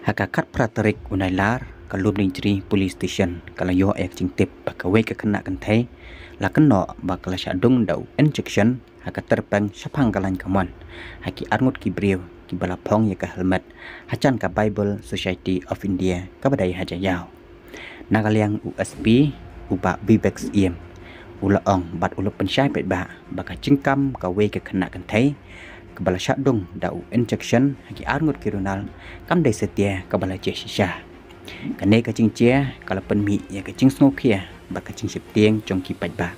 Hakakat Praterik Unailar kalum Ringchri Police Station kalayo ek cingtip bakawe ke kena kentai lakeno bakal syadung dau injection haka terpeng syapang kalan kaman haki arngut kibriu ki balapong ya ka helmet hacan ka Bible Society of India ka badai hajayau nagaliang USP uba Bibex iem ulaong bat ulup pensyai pet ba baka cingkam kawe ke kena kentai kebala syadung dau injection haki arngut kirunal kam dai setia kebala jesisha kane kacing cia kalau penmi ya kacing snokia baka cing septieng jongki pajba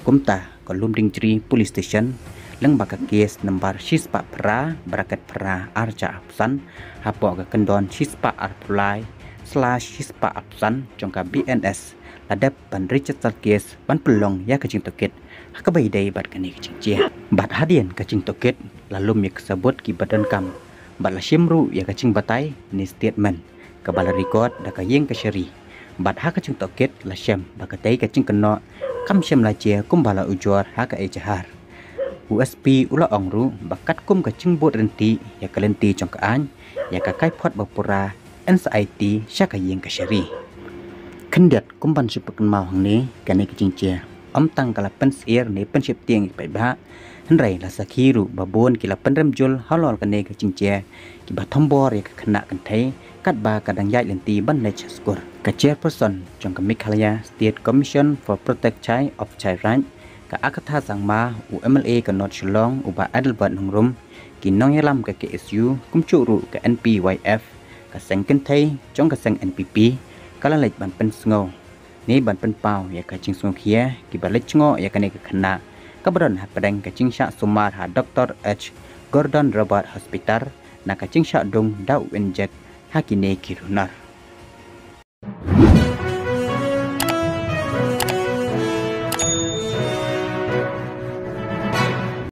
kumta kolum Ringchri Police Station leng baka kes nomor sispa pra bracket pra arca absan hapo ka kendon sispa arpulai / sispa absan jongka BNS ladap ban Richard kes ban pelong ya kacing toket hakabai dai bat kane kacing cia bat hadian kacing toket lalu mik sebut ki badan kam bat la simru ya kacing batai ni statement kabala record da kayeng kasyari bat ha kacing toket la syam bakatai kacing keno kam syam la cia kumbala ujor ha ka ejahar USP ula ongru bakat kum kacing bot renti ya kalenti jongkaan ya ka kai phot bapura NCIT syakayeng kasyari kendat kumban supaken mau hang ni kane kacing cia tang kala pensier ni pensip tieng pai ba henrai la sakhiru babon kila penremjul halol kane kacing cia ki ba thombor ya kena kentai kat ba kadang yai lenti ban lech skor ka chairperson jong ka Meghalaya State Commission for Protect Child of Child Right ka akatha sangma UMLA ka North Shillong uba Adelbert Nongrum ki nong yalam ka KSU kumchuru ka NPYF ka sengken thai jong ka seng NPP kala lech ban pen sngo ni ban pen pau ya ka ching sngo khia ki ba lech ngo ya ka ne ka khana ka bron ha padang ka ching sha sumar ha Dr. H Gordon Robert Hospital na ka ching sha dong dau inject hakine kirunar